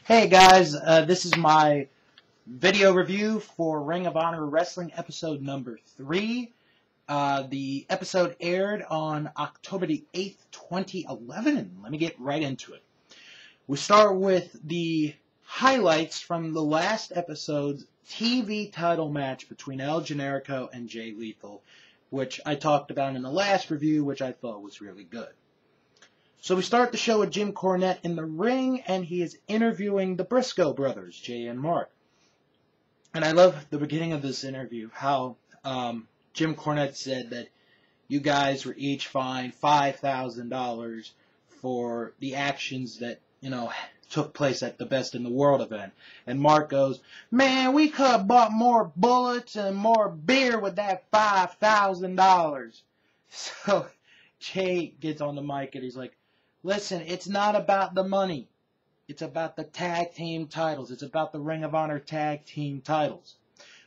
Hey guys, this is my video review for Ring of Honor Wrestling episode number 3. The episode aired on October the 8th, 2011, and let me get right into it. We start with the highlights from the last episode's TV title match between El Generico and Jay Lethal, which I talked about in the last review, which I thought was really good. So we start the show with Jim Cornette in the ring, and he is interviewing the Briscoe brothers, Jay and Mark. And I love the beginning of this interview, how Jim Cornette said that you guys were each fined $5,000 for the actions that, took place at the Best in the World event. And Mark goes, "Man, we could have bought more bullets and more beer with that $5,000. So Jay gets on the mic and he's like, "Listen, it's not about the money. It's about the tag team titles. It's about the Ring of Honor tag team titles."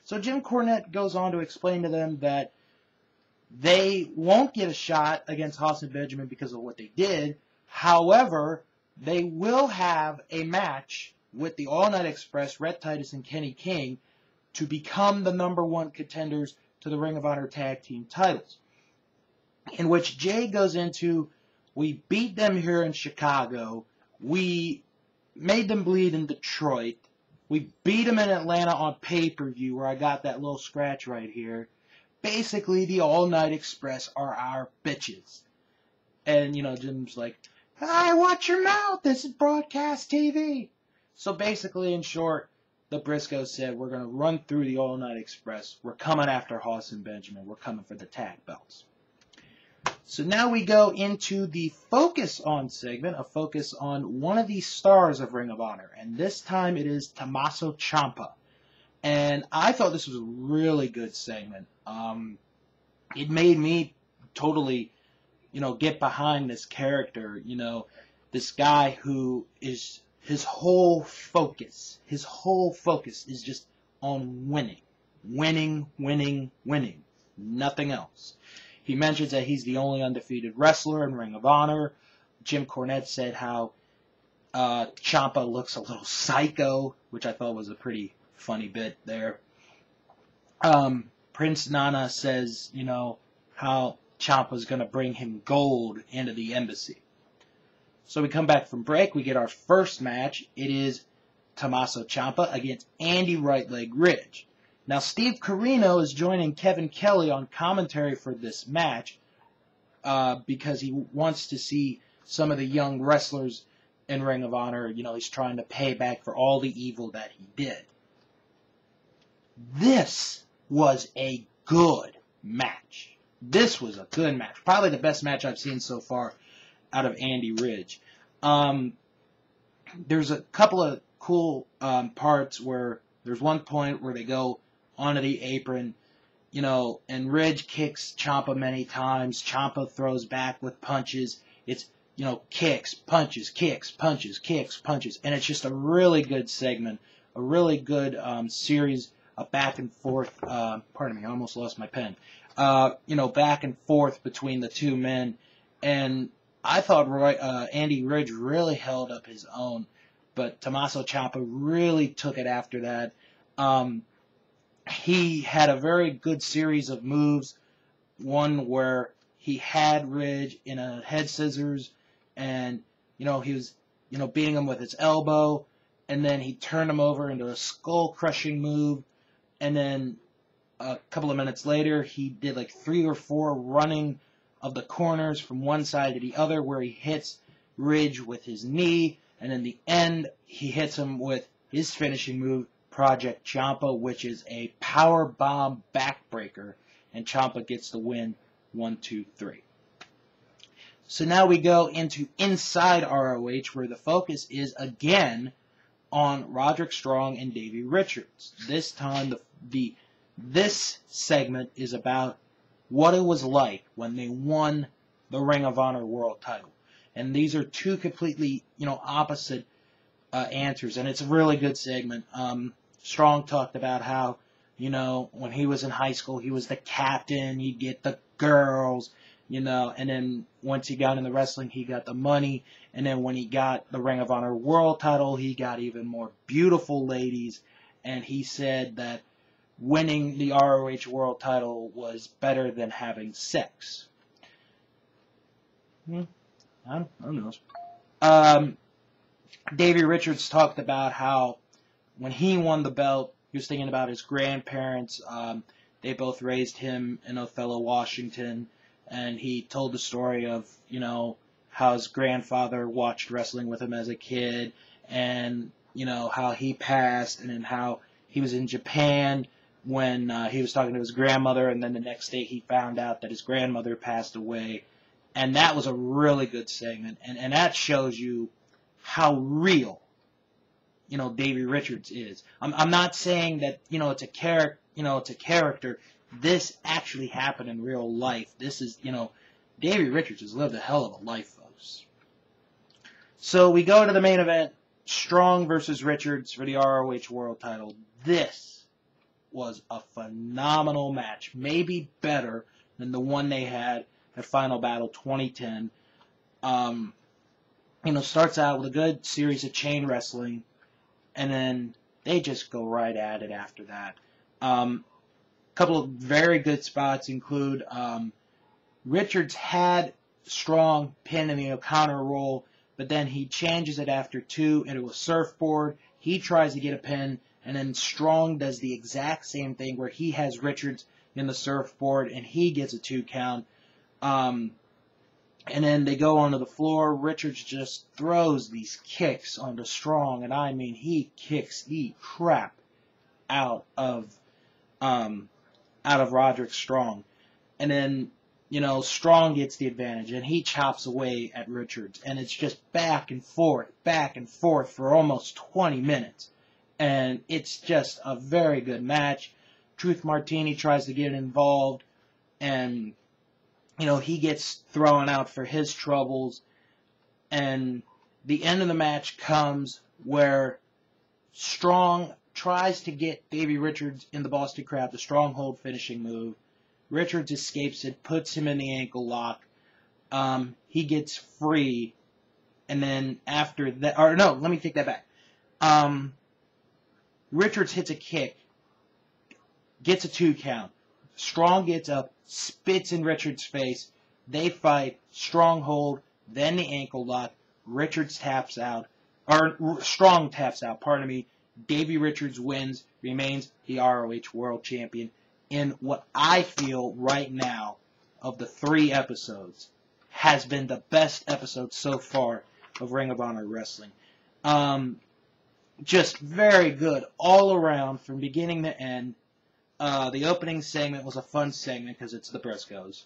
So Jim Cornette goes on to explain to them that they won't get a shot against Haas and Benjamin because of what they did. However, they will have a match with the All Night Express, Rhett Titus and Kenny King, to become the #1 contenders to the Ring of Honor tag team titles. In which Jay goes into, we beat them here in Chicago. We made them bleed in Detroit. We beat them in Atlanta on pay-per-view, where I got that little scratch right here. Basically, the All Night Express are our bitches. And, Jim's like, "Hey, watch your mouth. This is broadcast TV." So basically, in short, the Briscoes said, we're going to run through the All Night Express. We're coming after Haas and Benjamin. We're coming for the tag belts. So now we go into the Focus On segment, a focus on one of the stars of Ring of Honor. And this time it is Tommaso Ciampa. And I thought this was a really good segment. It made me totally, get behind this character. This guy who is, his whole focus is just on winning. Winning, winning, winning. Nothing else. He mentions that he's the only undefeated wrestler in Ring of Honor. Jim Cornette said how Ciampa looks a little psycho, which I thought was a pretty funny bit there. Prince Nana says, how Ciampa's going to bring him gold into the embassy. So we come back from break. We get our first match. It is Tommaso Ciampa against Andy Right Leg Ridge. Now, Steve Corino is joining Kevin Kelly on commentary for this match because he wants to see some of the young wrestlers in Ring of Honor. He's trying to pay back for all the evil that he did. This was a good match. This was a good match. Probably the best match I've seen so far out of Andy Ridge. There's a couple of cool parts where there's one point where they go onto the apron, and Ridge kicks Ciampa many times. Ciampa throws back with punches. It's, kicks, punches, kicks, punches, kicks, punches. And it's just a really good segment, a really good series of back and forth. Pardon me, I almost lost my pen. Back and forth between the two men. And I thought Andy Ridge really held up his own, but Tommaso Ciampa really took it after that. He had a very good series of moves. One where he had Ridge in a head scissors, and he was beating him with his elbow, and then he turned him over into a skull crushing move, and then a couple of minutes later he did like 3 or 4 running of the corners from one side to the other, where he hits Ridge with his knee, and in the end he hits him with his finishing move, Project Ciampa, which is a power bomb backbreaker, and Ciampa gets the win 1, 2, 3. So now we go into Inside ROH, where the focus is again on Roderick Strong and Davey Richards. This time this segment is about what it was like when they won the Ring of Honor World title. And these are two completely, opposite answers, and it's a really good segment. Strong talked about how, when he was in high school, he was the captain, he'd get the girls, you know, and then once he got in the wrestling, he got the money, and then when he got the Ring of Honor World title, he got even more beautiful ladies, and he said that winning the ROH World title was better than having sex. I don't know. Davey Richards talked about how when he won the belt, he was thinking about his grandparents. They both raised him in Othello, Washington, and he told the story of, you know, how his grandfather watched wrestling with him as a kid, and, you know, how he passed, and then how he was in Japan when he was talking to his grandmother, and then the next day he found out that his grandmother passed away. And that was a really good segment, and that shows you how real, you know, Davey Richards is. I'm not saying that, you know, it's a character. This actually happened in real life. This is, you know, Davey Richards has lived a hell of a life, folks. So we go to the main event, Strong versus Richards for the ROH World title. This was a phenomenal match, maybe better than the one they had at Final Battle 2010. You know, starts out with a good series of chain wrestling, and then they just go right at it after that. A couple of very good spots include Richards had Strong pin in the O'Connor roll, but then he changes it after 2 into a surfboard. He tries to get a pin, and then Strong does the exact same thing where he has Richards in the surfboard, and he gets a 2 count. And then they go onto the floor. Richards just throws these kicks onto Strong, and I mean, he kicks the crap out of Roderick Strong. And then, you know, Strong gets the advantage, and he chops away at Richards, and it's just back and forth for almost 20 minutes. And it's just a very good match. Truth Martini tries to get involved, and, you know, he gets thrown out for his troubles. And the end of the match comes where Strong tries to get Davey Richards in the Boston Crab, the Stronghold finishing move. Richards escapes it, puts him in the ankle lock. He gets free. And then after that, or no, let me take that back. Richards hits a kick, gets a 2 count. Strong gets up, spits in Richards' face. They fight. Stronghold, then the ankle lock. Richards taps out. Or Strong taps out, pardon me. Davey Richards wins, remains the ROH World Champion in what I feel right now of the 3 episodes has been the best episode so far of Ring of Honor Wrestling. Just very good all around from beginning to end. The opening segment was a fun segment because it's the Briscoes.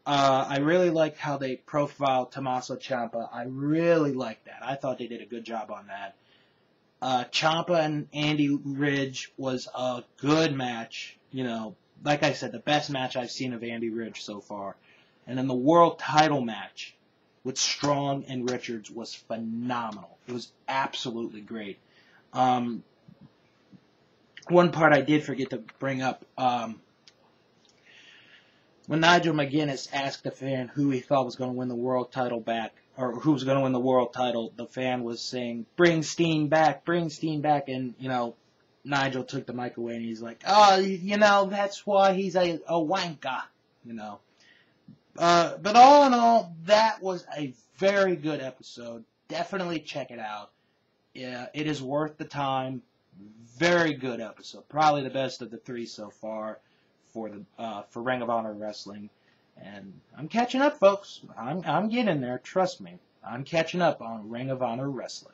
I really liked how they profiled Tommaso Ciampa. I really liked that. I thought they did a good job on that. Ciampa and Andy Ridge was a good match. You know, like I said, the best match I've seen of Andy Ridge so far. And then the world title match with Strong and Richards was phenomenal. It was absolutely great. One part I did forget to bring up, when Nigel McGuinness asked the fan who he thought was going to win the world title back, or who was going to win the world title, the fan was saying, bring Steen back, and, you know, Nigel took the mic away and he's like, oh, you know, that's why he's a wanker, you know. But all in all, that was a very good episode. Definitely check it out. Yeah, it is worth the time. Very good episode. Probably the best of the 3 so far for Ring of Honor Wrestling. And I'm catching up, folks. I'm getting there. Trust me. I'm catching up on Ring of Honor Wrestling.